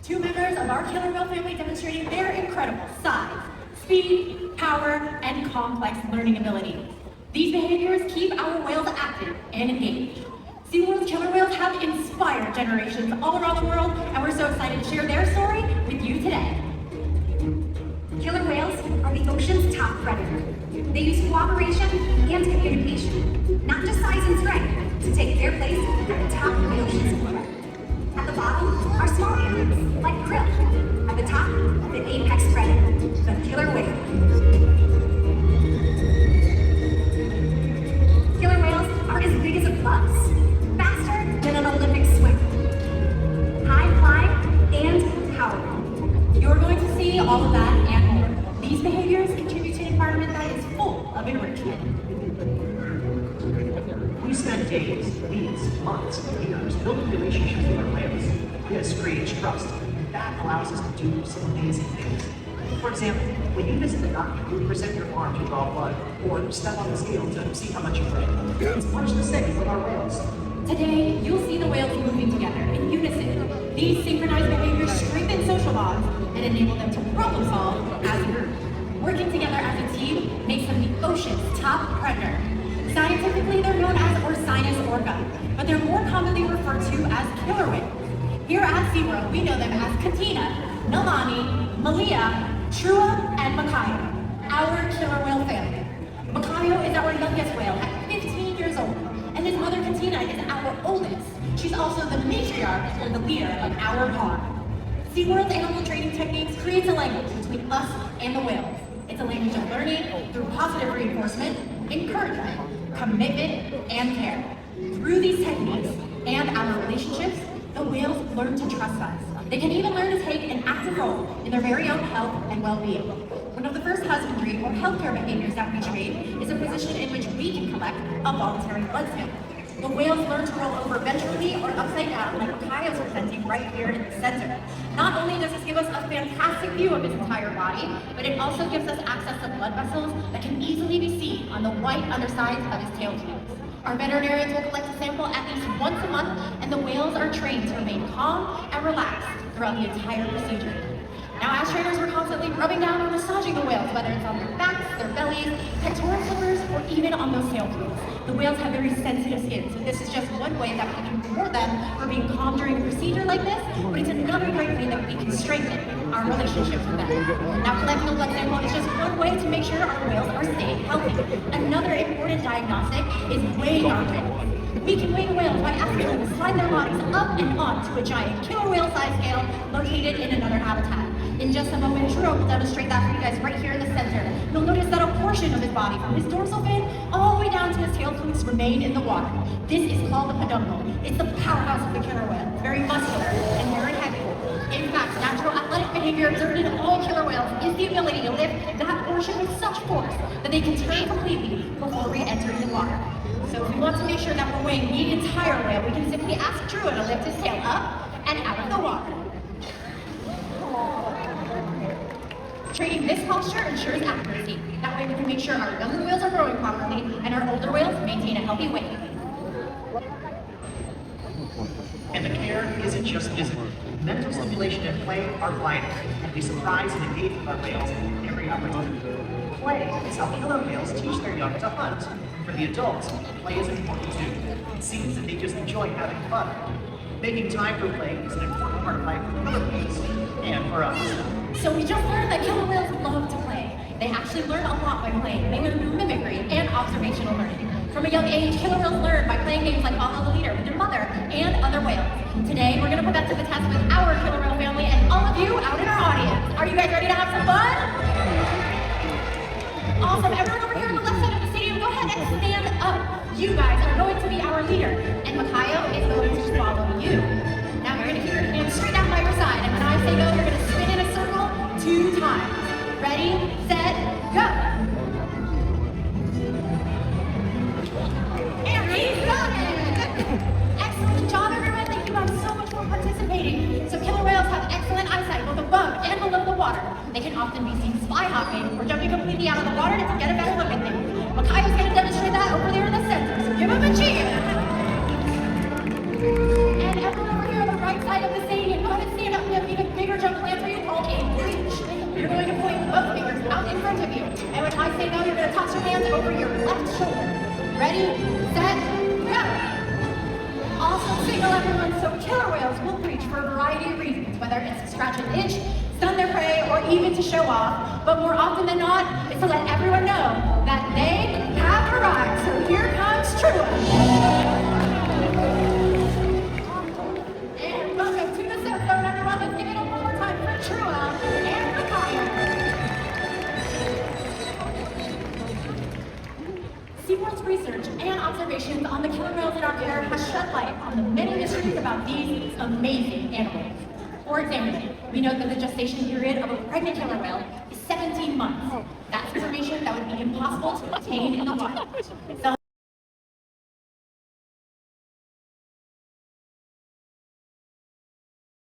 Two members of our killer whale family demonstrating their incredible size, speed, power, and complex learning ability. These behaviors keep our whales active and engaged. SeaWorld's killer whales have inspired generations all around the world, and we're so excited to share their story with you today. Killer whales are the ocean's top predator. They use cooperation and communication, not just size and strength, to take their place at the top of the ocean's floor. At the bottom are small animals, like krill. At the top, the apex predator, the killer whale. Killer whales are as big as a bus, faster than an Olympic swimmer, high flying and powerful. You're going to see all of that and more. These behaviors contribute to an environment that is full of enrichment. We spend days, weeks, months, years building relationships with our whales. This creates trust, and that allows us to do some amazing things. For example, when you visit the doctor, you present your arm to draw blood, or step on the scale to see how much you weigh. It's much the same with our whales. Today, you'll see the whales moving together in unison. These synchronized behaviors strengthen social bonds and enable them to problem solve as a group. Working together as a team makes them the ocean's top predator. Scientifically, they're known as orca, but they're more commonly referred to as killer whales. Here at SeaWorld, we know them as Katina, Nalani, Malia, Trua, and Makayo, our killer whale family. Makayo is our youngest whale at 15 years old, and his mother Katina is our oldest. She's also the matriarch or the leader of our pod. SeaWorld's animal training techniques creates a language between us and the whales. It's a language of learning through positive reinforcement, encouragement, commitment, and care. Through these techniques and our relationships, the whales learn to trust us. They can even learn to take an active role in their very own health and well-being. One of the first husbandry or healthcare behaviors that we train is a position in which we can collect a voluntary blood sample. The whales learn to roll over ventrally or upside down, like Makayo's presenting right here in the center. Not only does this give us a fantastic view of his entire body, but it also gives us access to blood vessels that can easily be seen on the white undersides of his tail tubes. Our veterinarians will collect a sample at least once a month, and the whales are trained to remain calm and relaxed throughout the entire procedure. Now, as trainers, we're constantly rubbing down or massaging the whales, whether it's on their backs, their bellies, pectoral flippers, or even on those tail flukes. The whales have very sensitive skin, so this is just one way that we can reward them for being calm during a procedure like this, but it's another great way that we can strengthen our relationships with them. Now, collecting a blood sample is just one way to make sure our whales are staying healthy. Another important diagnostic is weighing our whales. We can weigh the whales by asking them to slide their bodies up and onto a giant killer whale size scale located in another habitat. In just a moment, Drew will demonstrate that for you guys right here in the center. You'll notice that a portion of his body, from his dorsal fin all the way down to his tail flukes, remain in the water. This is called the peduncle. It's the powerhouse of the killer whale. It's very muscular and very heavy. In fact, natural athletic behavior observed in all killer whales is the ability to lift that portion with such force that they can turn completely before re-entering the water. So if we want to make sure that we're weighing the entire whale, we can simply ask Drew to lift his tail up and out of the water. Training this posture ensures accuracy. That way we can make sure our younger whales are growing properly and our older whales maintain a healthy weight. And the care isn't just physical. Mental stimulation and play are vital, and we surprise and engage with our whales at every opportunity. Play is how killer whales teach their young to hunt. For the adults, play is important too. It seems that they just enjoy having fun. Making time for play is an important part of life for killer whales and for us. So we just learned that killer whales love to play. They actually learn a lot by playing. They learn through mimicry and observational learning. From a young age, killer whales learn by playing games like Follow the Leader with their mother and other whales. Today, we're going to put that to the test with our killer whale family and all of you out in our audience. Are you guys ready to have some fun? Awesome. Everyone over here on the left side of the stadium, go ahead and stand up. You guys are going to be our leader, and Makayo is going to follow you. Now you're going to keep your hands straight out by your side, and when I say go, you're going to spin in a circle 2 times. Ready, set, go. And he's done it! Excellent job, everyone. Thank you guys so much for participating. So killer whales have excellent eyesight both above and below the water. They can often be seen spy hopping or jumping completely out of the water to get a better look at things. Makayo's going to demonstrate that over there in the center, so give him a cheer. And everyone over here on the right side of the stadium, go ahead and stand up. We have an even bigger jump plan for you called a reach. You're going to point both fingers out in front of you. And when I say go, you're going to toss your hands over your left shoulder. Ready, set, go. Awesome signal, everyone. So killer whales will reach for a variety of reasons, whether it's to scratch an itch, stun their prey, or even to show off. But more often than not, it's to let everyone know that they have arrived. So here comes Trua. And welcome to the South Zone, everyone. Let's give it up one more time for Trua and Makayo. SeaWorld's research and observations on the killer whales in our care has shed light on the many mysteries about these amazing animals. For example, we know that the gestation period of a pregnant killer whale is 17 months. That's information that would be impossible to obtain in the wild.